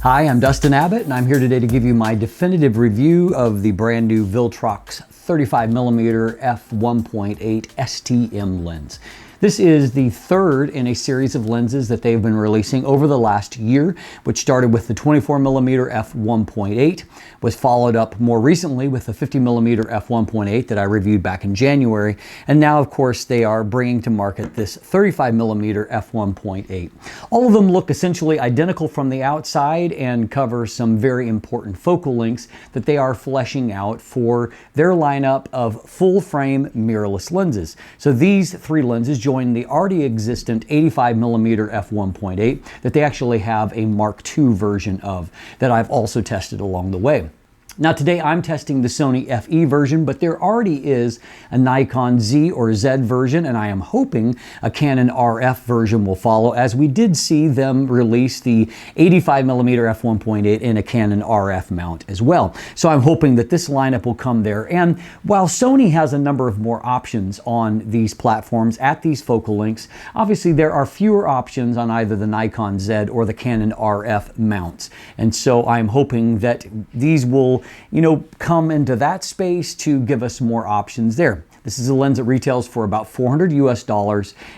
Hi, I'm Dustin Abbott, and I'm here today to give you my definitive review of the brand new Viltrox 35mm F1.8 STM lens. This is the third in a series of lenses that they've been releasing over the last year, which started with the 24mm F1.8, was followed up more recently with the 50mm F1.8 that I reviewed back in January, and now of course they are bringing to market this 35mm F1.8. All of them look essentially identical from the outside and cover some very important focal lengths that they are fleshing out for their lineup of full-frame mirrorless lenses. So these three lenses join the already existent 85mm F1.8 that they actually have a Mark II version of that I've also tested along the way. Now today I'm testing the Sony FE version, but there already is a Nikon Z or Z version, and I am hoping a Canon RF version will follow, as we did see them release the 85mm F1.8 in a Canon RF mount as well. So I'm hoping that this lineup will come there. And while Sony has a number of more options on these platforms at these focal lengths, obviously there are fewer options on either the Nikon Z or the Canon RF mounts. And so I'm hoping that these will come into that space to give us more options there. This is a lens that retails for about $400 US,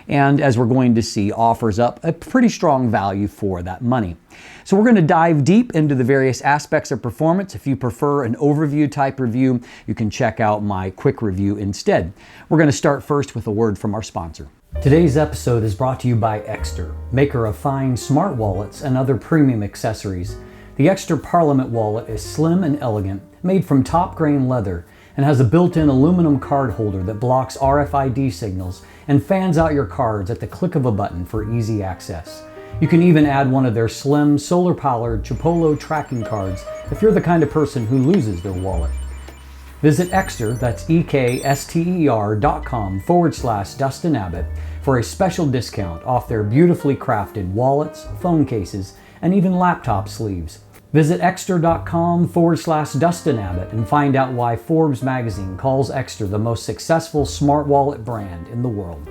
and as we're going to see, offers up a pretty strong value for that money. So we're going to dive deep into the various aspects of performance. If you prefer an overview type review, you can check out my quick review instead. We're going to start first with a word from our sponsor. Today's episode is brought to you by Exter, maker of fine smart wallets and other premium accessories. The Exter Parliament wallet is slim and elegant, made from top-grain leather, and has a built-in aluminum card holder that blocks RFID signals and fans out your cards at the click of a button for easy access. You can even add one of their slim, solar-powered Chipolo tracking cards if you're the kind of person who loses their wallet. Visit Exter, that's ekster.com/Dustin Abbott, for a special discount off their beautifully crafted wallets, phone cases, and even laptop sleeves. Visit ekster.com/Dustin Abbott and find out why Forbes magazine calls Exter the most successful smart wallet brand in the world.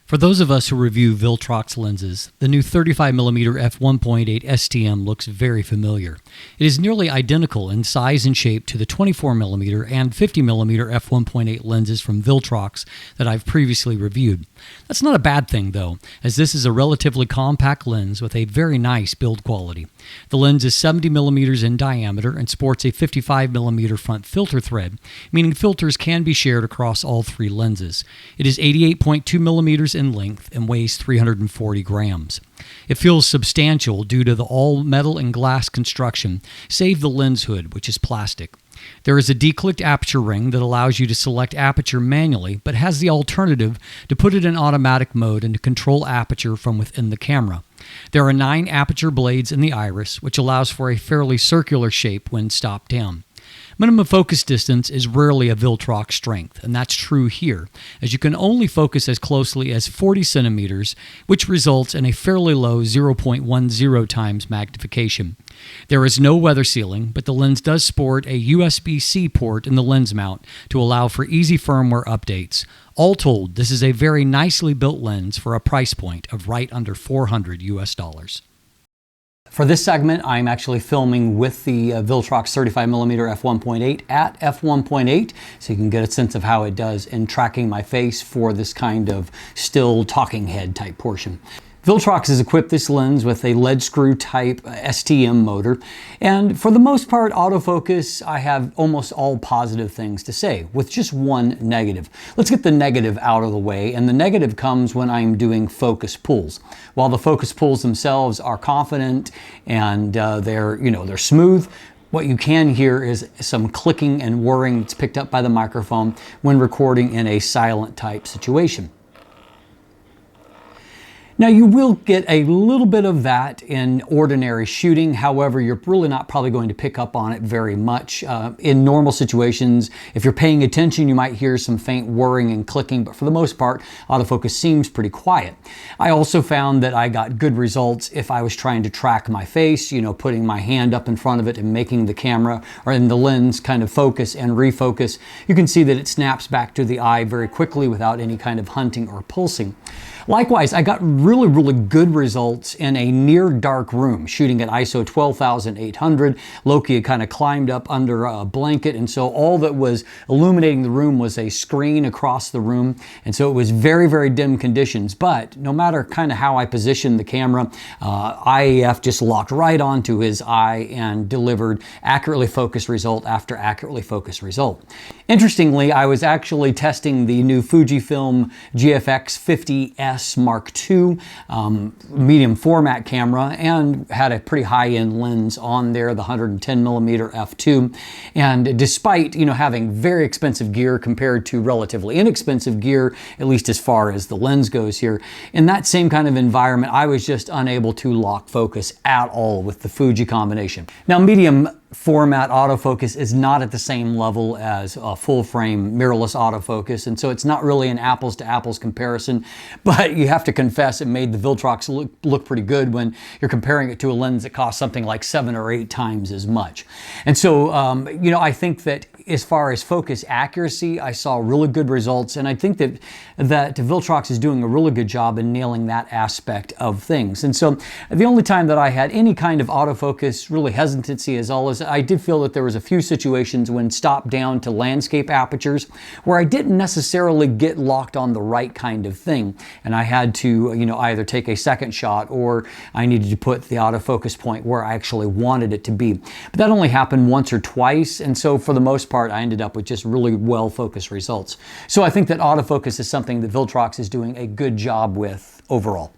For those of us who review Viltrox lenses, the new 35mm f1.8 STM looks very familiar. It is nearly identical in size and shape to the 24mm and 50mm f1.8 lenses from Viltrox that I've previously reviewed. That's not a bad thing though, as this is a relatively compact lens with a very nice build quality. The lens is 70mm in diameter and sports a 55mm front filter thread, meaning filters can be shared across all three lenses. It is 88.2mm in length and weighs 340 grams. It feels substantial due to the all metal and glass construction, save the lens hood, which is plastic. There is a declicked aperture ring that allows you to select aperture manually, but has the alternative to put it in automatic mode and to control aperture from within the camera. There are 9 aperture blades in the iris, which allows for a fairly circular shape when stopped down. Minimum focus distance is rarely a Viltrox strength, and that's true here, as you can only focus as closely as 40 centimeters, which results in a fairly low 0.10 times magnification. There is no weather sealing, but the lens does sport a USB-C port in the lens mount to allow for easy firmware updates. All told, this is a very nicely built lens for a price point of right under $400 US. For this segment, I'm actually filming with the Viltrox 35mm f1.8 at f1.8, so you can get a sense of how it does in tracking my face for this kind of still talking head type portion. Viltrox has equipped this lens with a lead screw type STM motor, and for the most part, autofocus, I have almost all positive things to say, with just one negative. Let's get the negative out of the way, and the negative comes when I'm doing focus pulls. While the focus pulls themselves are confident and they're smooth, what you can hear is some clicking and whirring that's picked up by the microphone when recording in a silent type situation. Now you will get a little bit of that in ordinary shooting, however you're really not probably going to pick up on it very much. In normal situations, if you're paying attention, you might hear some faint whirring and clicking, but for the most part, autofocus seems pretty quiet. I also found that I got good results if I was trying to track my face, putting my hand up in front of it and making the camera or in the lens kind of focus and refocus. You can see that it snaps back to the eye very quickly without any kind of hunting or pulsing. Likewise, I got really good results in a near dark room, shooting at ISO 12,800. Loki had kind of climbed up under a blanket, and so all that was illuminating the room was a screen across the room, and so it was very dim conditions. But no matter kind of how I positioned the camera, IAF just locked right onto his eye and delivered accurately focused result after accurately focused result. Interestingly, I was actually testing the new Fujifilm GFX 50S Mark II medium format camera, and had a pretty high-end lens on there, the 110mm f2. And despite, having very expensive gear compared to relatively inexpensive gear, at least as far as the lens goes here, in that same kind of environment, I was just unable to lock focus at all with the Fuji combination. Now, medium format autofocus is not at the same level as a full frame mirrorless autofocus, and so it's not really an apples to apples comparison, but you have to confess it made the Viltrox look pretty good when you're comparing it to a lens that costs something like 7 or 8 times as much. And so I think that as far as focus accuracy, I saw really good results, and I think that Viltrox is doing a really good job in nailing that aspect of things. And so the only time that I had any kind of autofocus really hesitancy is always I did feel that there was a few situations when stopped down to landscape apertures where I didn't necessarily get locked on the right kind of thing, and I had to either take a second shot or I needed to put the autofocus point where I actually wanted it to be. But that only happened once or twice, and so for the most part I ended up with just really well focused results. So I think that autofocus is something that Viltrox is doing a good job with overall.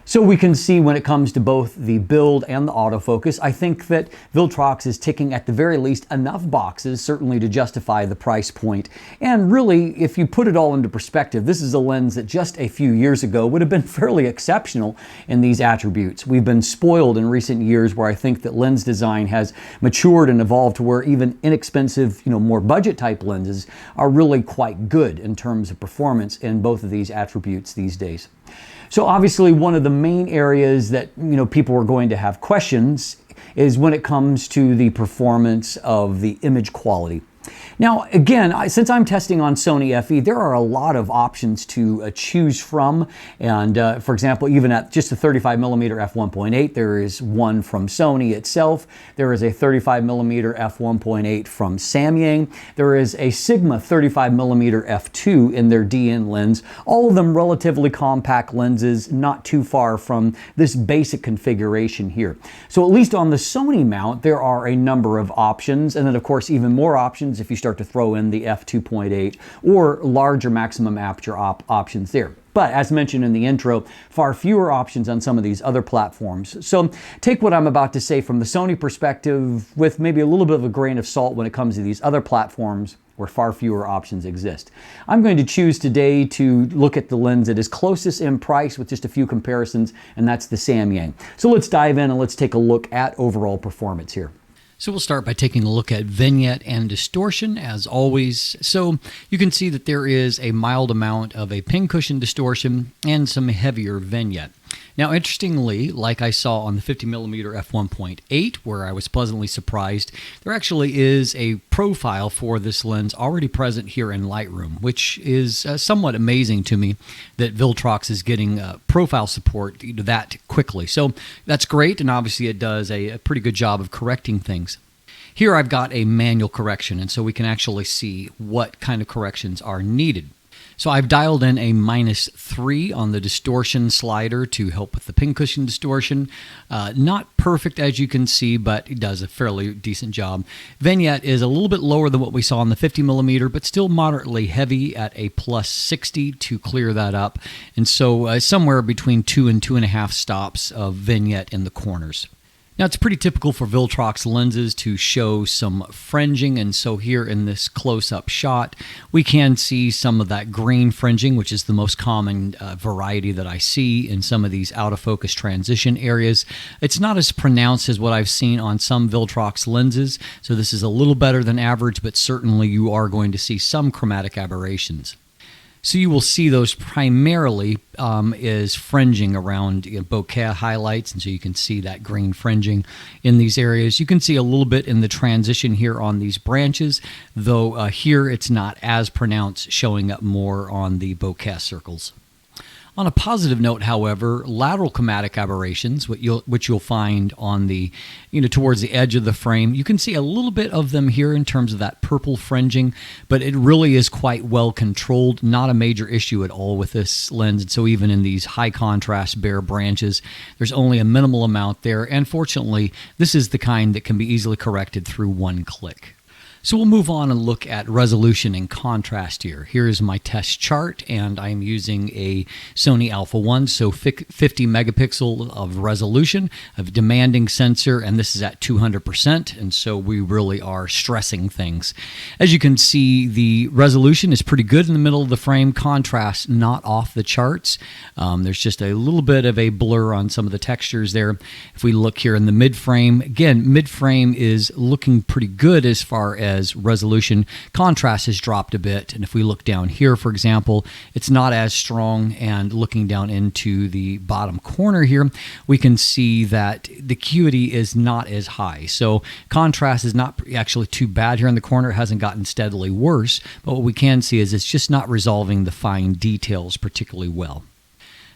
So we can see when it comes to both the build and the autofocus, I think that Viltrox is ticking at the very least enough boxes, certainly to justify the price point. And really, if you put it all into perspective, this is a lens that just a few years ago would have been fairly exceptional in these attributes. We've been spoiled in recent years where I think that lens design has matured and evolved to where even inexpensive, more budget type lenses are really quite good in terms of performance in both of these attributes these days. So obviously one of the main areas that people are going to have questions is when it comes to the performance of the image quality. Now, again, since I'm testing on Sony FE, there are a lot of options to choose from. And for example, even at just the 35mm f1.8, there is one from Sony itself. There is a 35mm f1.8 from Samyang. There is a Sigma 35mm f2 in their DN lens. All of them relatively compact lenses, not too far from this basic configuration here. So at least on the Sony mount, there are a number of options. And then of course, even more options if you start to throw in the f2.8 or larger maximum aperture options there. But as mentioned in the intro, far fewer options on some of these other platforms. So take what I'm about to say from the Sony perspective with maybe a little bit of a grain of salt when it comes to these other platforms where far fewer options exist. I'm going to choose today to look at the lens that is closest in price with just a few comparisons, and that's the Samyang. So let's dive in and let's take a look at overall performance here. So we'll start by taking a look at vignette and distortion as always. So you can see that there is a mild amount of a pincushion distortion and some heavier vignette. Now, interestingly, like I saw on the 50mm f1.8, where I was pleasantly surprised, there actually is a profile for this lens already present here in Lightroom, which is somewhat amazing to me that Viltrox is getting profile support that quickly. So that's great, and obviously it does a pretty good job of correcting things. Here I've got a manual correction, and so we can actually see what kind of corrections are needed. So I've dialed in a -3 on the distortion slider to help with the pincushion distortion. Not perfect as you can see, but it does a fairly decent job. Vignette is a little bit lower than what we saw on the 50mm, but still moderately heavy at a +60 to clear that up. And so somewhere between 2 and 2.5 stops of vignette in the corners. Now, it's pretty typical for Viltrox lenses to show some fringing, and so here in this close-up shot, we can see some of that green fringing, which is the most common variety that I see in some of these out-of-focus transition areas. It's not as pronounced as what I've seen on some Viltrox lenses, so this is a little better than average, but certainly you are going to see some chromatic aberrations. So you will see those primarily is fringing around bokeh highlights, and so you can see that green fringing in these areas. You can see a little bit in the transition here on these branches, though here it's not as pronounced, showing up more on the bokeh circles. On a positive note, however, lateral chromatic aberrations, which you'll find on the, towards the edge of the frame, you can see a little bit of them here in terms of that purple fringing, but it really is quite well controlled. Not a major issue at all with this lens. And so even in these high contrast bare branches, there's only a minimal amount there. And fortunately, this is the kind that can be easily corrected through one click. So we'll move on and look at resolution and contrast here. Here's my test chart, and I'm using a Sony Alpha 1, so 50 megapixel of resolution, of demanding sensor, and this is at 200%, and so we really are stressing things. As you can see, the resolution is pretty good in the middle of the frame, contrast not off the charts. There's just a little bit of a blur on some of the textures there. If we look here in the mid-frame, again, mid-frame is looking pretty good as far as resolution. Contrast has dropped a bit, and if we look down here, for example, it's not as strong, and looking down into the bottom corner here, we can see that the acuity is not as high. So contrast is not actually too bad here in the corner. It hasn't gotten steadily worse, but what we can see is it's just not resolving the fine details particularly well.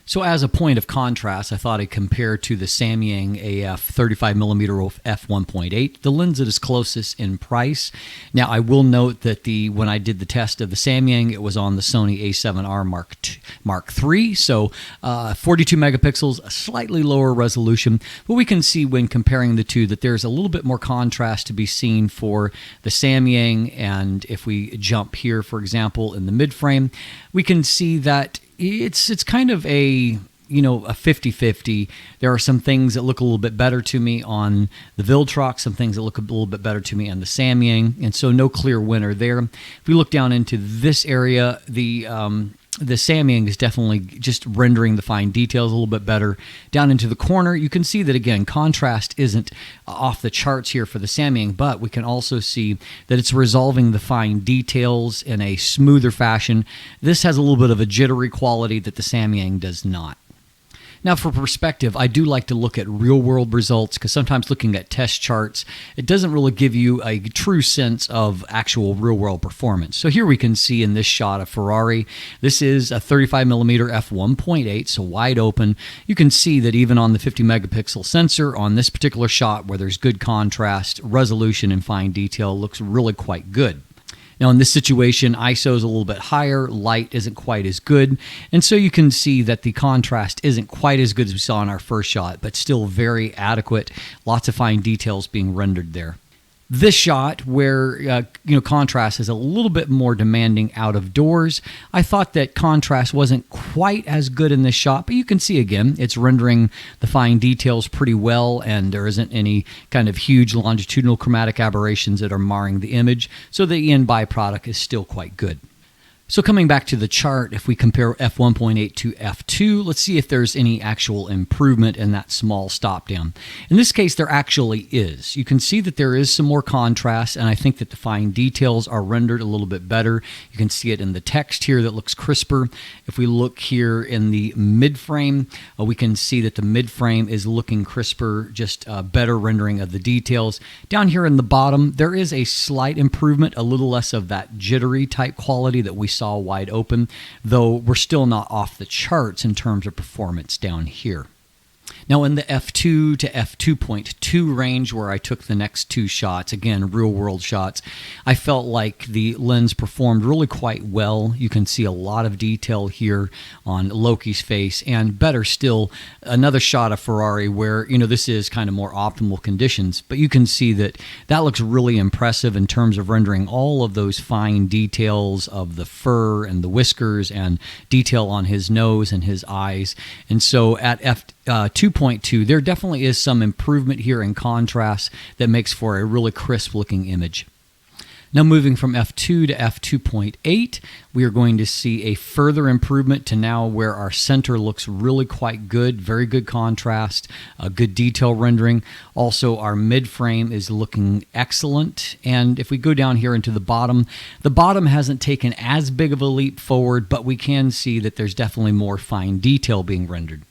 So as a point of contrast, I thought I'd compare to the Samyang AF 35mm F1.8, the lens that is closest in price. Now, I will note that when I did the test of the Samyang, it was on the Sony A7R Mark III, so 42 megapixels, a slightly lower resolution. But we can see when comparing the two that there's a little bit more contrast to be seen for the Samyang. And if we jump here, for example, in the mid-frame, we can see that it's kind of a 50-50. There are some things that look a little bit better to me on the Viltrox, some things that look a little bit better to me on the Samyang, and so no clear winner there. If we look down into this area, the Samyang is definitely just rendering the fine details a little bit better. Down into the corner, you can see that, again, contrast isn't off the charts here for the Samyang, but we can also see that it's resolving the fine details in a smoother fashion. This has a little bit of a jittery quality that the Samyang does not. Now, for perspective, I do like to look at real-world results because sometimes looking at test charts, it doesn't really give you a true sense of actual real-world performance. So here we can see in this shot of Ferrari, this is a 35mm f1.8, so wide open. You can see that even on the 50 megapixel sensor on this particular shot where there's good contrast, resolution, and fine detail looks really quite good. Now in this situation, ISO is a little bit higher, light isn't quite as good, and so you can see that the contrast isn't quite as good as we saw in our first shot, but still very adequate, lots of fine details being rendered there. This shot, where contrast is a little bit more demanding out of doors, I thought that contrast wasn't quite as good in this shot, but you can see again, it's rendering the fine details pretty well, and there isn't any kind of huge longitudinal chromatic aberrations that are marring the image, so the end byproduct is still quite good. So coming back to the chart, if we compare f1.8 to f2, let's see if there's any actual improvement in that small stop down. In this case, there actually is. You can see that there is some more contrast, and I think that the fine details are rendered a little bit better. You can see it in the text here that looks crisper. If we look here in the mid-frame, we can see that the mid-frame is looking crisper, just better rendering of the details. Down here in the bottom, there is a slight improvement, a little less of that jittery type quality that we saw wide open, though we're still not off the charts in terms of performance down here. Now in the f2 to f2.2 range, where I took the next two shots, again real world shots, I felt like the lens performed really quite well. You can see a lot of detail here on Loki's face, and better still, another shot of Ferrari where this is kind of more optimal conditions, but you can see that that looks really impressive in terms of rendering all of those fine details of the fur and the whiskers and detail on his nose and his eyes. And so at f2.2, there definitely is some improvement here in contrast that makes for a really crisp looking image. Now moving from f2 to f2.8, we are going to see a further improvement to now where our center looks really quite good, very good contrast, good detail rendering. Also our mid frame is looking excellent, and if we go down here into the bottom hasn't taken as big of a leap forward, but we can see that there's definitely more fine detail being rendered.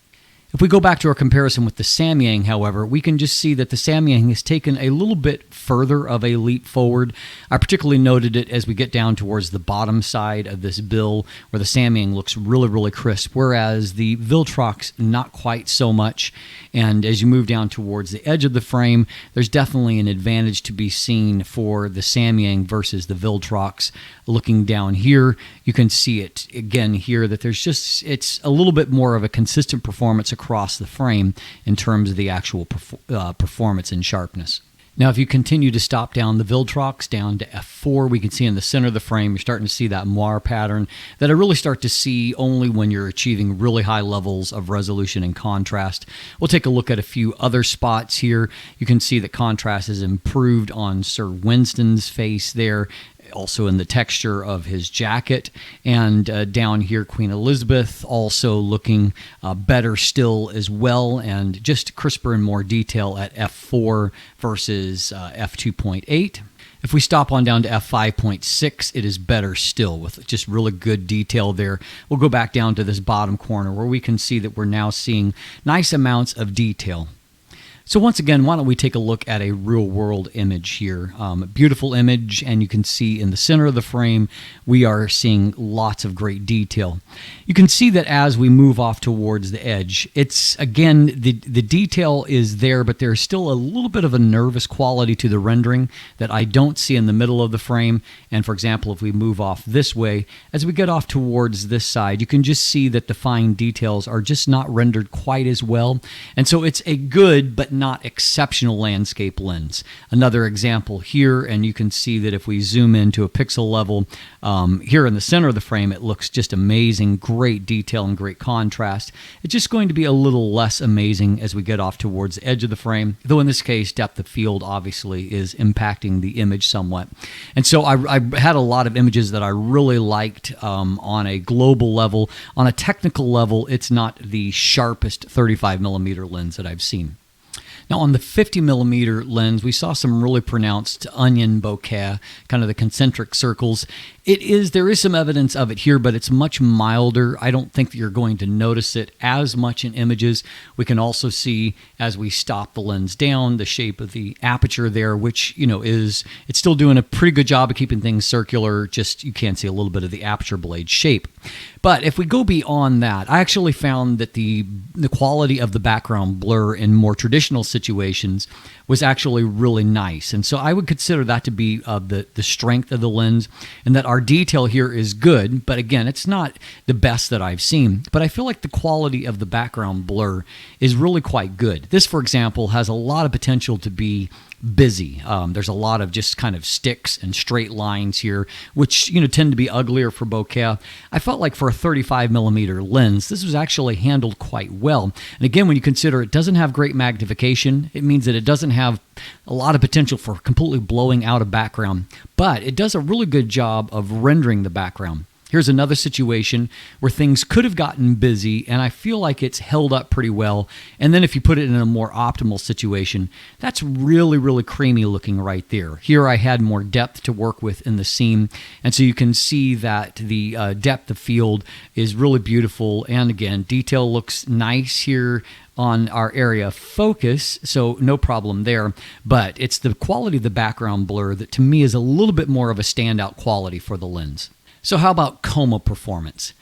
If we go back to our comparison with the Samyang, however, we can just see that the Samyang has taken a little bit further of a leap forward. I particularly noted it as we get down towards the bottom side of this bill, where the Samyang looks really, really crisp, whereas the Viltrox not quite so much. And as you move down towards the edge of the frame, there's definitely an advantage to be seen for the Samyang versus the Viltrox. Looking down here, you can see it again here that it's a little bit more of a consistent performance across the frame in terms of the actual performance and sharpness. Now, if you continue to stop down the Viltrox down to F4, we can see in the center of the frame, you're starting to see that moire pattern that I really start to see only when you're achieving really high levels of resolution and contrast. We'll take a look at a few other spots here. You can see that contrast has improved on Sir Winston's face there, also in the texture of his jacket, and down here Queen Elizabeth also looking better still as well, and just crisper and more detail at F4 versus F2.8. If we stop on down to F5.6, it is better still with just really good detail there. We'll go back down to this bottom corner where we can see that we're now seeing nice amounts of detail. So once again, why don't we take a look at a real-world image here. Beautiful image, and you can see in the center of the frame, we are seeing lots of great detail. You can see that as we move off towards the edge, it's, again, the detail is there, but there's still a little bit of a nervous quality to the rendering that I don't see in the middle of the frame. And for example, if we move off this way, as we get off towards this side, you can just see that the fine details are just not rendered quite as well. And so it's a good but not exceptional landscape lens. Another example here, and you can see that if we zoom into a pixel level, here in the center of the frame, it looks just amazing, great detail and great contrast. It's just going to be a little less amazing as we get off towards the edge of the frame, though in this case, depth of field obviously is impacting the image somewhat. And so I had a lot of images that I really liked on a global level. On a technical level, it's not the sharpest 35mm lens that I've seen. Now on the 50mm lens, we saw some really pronounced onion bokeh, kind of the concentric circles. There is some evidence of it here, but it's much milder. I don't think that you're going to notice it as much in images. We can also see as we stop the lens down, the shape of the aperture there, which, it's still doing a pretty good job of keeping things circular, just you can see a little bit of the aperture blade shape. But if we go beyond that, I actually found that the quality of the background blur in more traditional situations was actually really nice. And so I would consider that to be the strength of the lens, and that our detail here is good, but again, it's not the best that I've seen. But I feel like the quality of the background blur is really quite good. This, for example, has a lot of potential to be busy. There's a lot of just kind of sticks and straight lines here, which tend to be uglier for bokeh. I felt like for a 35mm lens, this was actually handled quite well. And again, when you consider it doesn't have great magnification, it means that it doesn't have a lot of potential for completely blowing out a background, but it does a really good job of rendering the background. Here's another situation where things could have gotten busy, and I feel like it's held up pretty well. And then if you put it in a more optimal situation, that's really, really creamy looking right there. Here I had more depth to work with in the seam, and so you can see that the depth of field is really beautiful. And again, detail looks nice here on our area of focus, so no problem there. But it's the quality of the background blur that to me is a little bit more of a standout quality for the lens. So how about coma performance?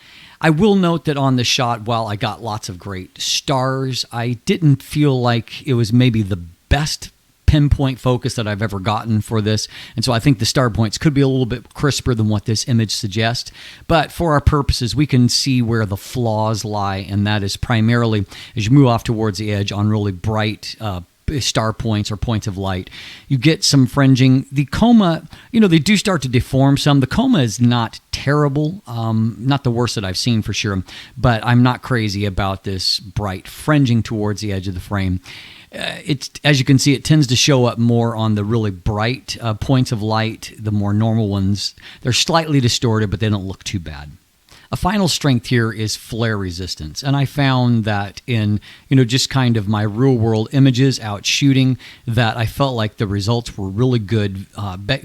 I will note that on the shot, while I got lots of great stars, I didn't feel like it was maybe the best pinpoint focus that I've ever gotten for this. And so I think the star points could be a little bit crisper than what this image suggests. But for our purposes, we can see where the flaws lie, and that is primarily as you move off towards the edge on really bright star points or points of light. You get some fringing. The coma, they do start to deform some. The coma is not terrible, not the worst that I've seen for sure, but I'm not crazy about this bright fringing towards the edge of the frame. As you can see, it tends to show up more on the really bright points of light. The more normal ones, they're slightly distorted, but they don't look too bad. A final strength here is flare resistance. And I found that in, just kind of my real world images out shooting, that I felt like the results were really good.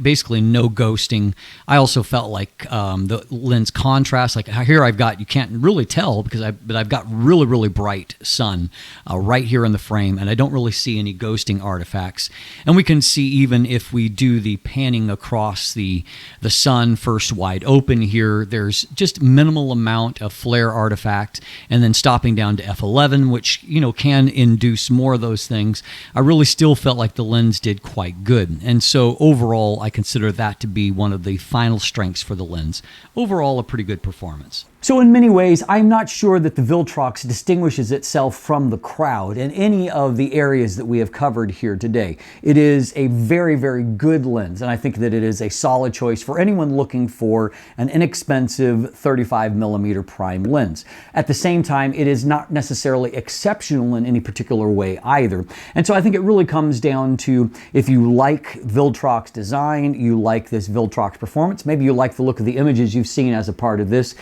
Basically no ghosting. I also felt like the lens contrast, like here I've got, you can't really tell but I've got really, really bright sun right here in the frame, and I don't really see any ghosting artifacts. And we can see, even if we do the panning across the sun first wide open here, there's just minimal amount of flare artifact, and then stopping down to f11, which can induce more of those things. I really still felt like the lens did quite good, and so overall I consider that to be one of the final strengths for the lens. Overall, a pretty good performance. So in many ways, I'm not sure that the Viltrox distinguishes itself from the crowd in any of the areas that we have covered here today. It is a very, very good lens, and I think that it is a solid choice for anyone looking for an inexpensive 35mm prime lens. At the same time, it is not necessarily exceptional in any particular way either. And so I think it really comes down to, if you like Viltrox design, you like this Viltrox performance, maybe you like the look of the images you've seen as a part of this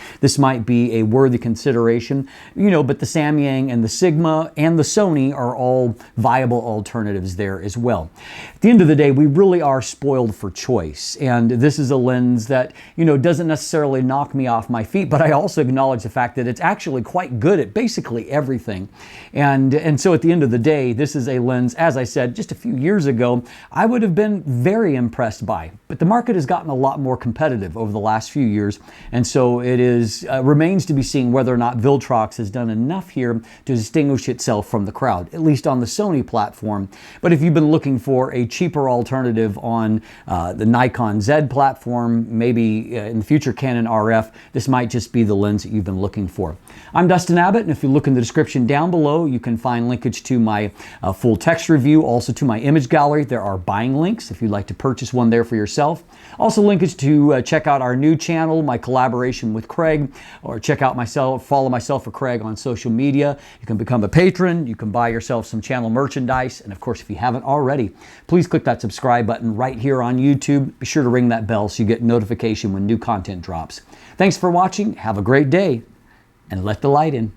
might be a worthy consideration, but the Samyang and the Sigma and the Sony are all viable alternatives there as well. At the end of the day, we really are spoiled for choice, and this is a lens that, doesn't necessarily knock me off my feet, but I also acknowledge the fact that it's actually quite good at basically everything. And so at the end of the day, this is a lens, as I said, just a few years ago, I would have been very impressed by, but the market has gotten a lot more competitive over the last few years, and so it is remains to be seen whether or not Viltrox has done enough here to distinguish itself from the crowd, at least on the Sony platform. But if you've been looking for a cheaper alternative on the Nikon Z platform, maybe in the future Canon RF, this might just be the lens that you've been looking for. I'm Dustin Abbott, and if you look in the description down below, you can find linkage to my full text review, also to my image gallery. There are buying links if you'd like to purchase one there for yourself. Also linkage to check out our new channel, my collaboration with Craig, or check out follow myself or Craig on social media. You can become a patron, you can buy yourself some channel merchandise, and of course, if you haven't already, please click that subscribe button right here on YouTube. Be sure to ring that bell so you get notification when new content drops. Thanks for watching, have a great day, and let the light in.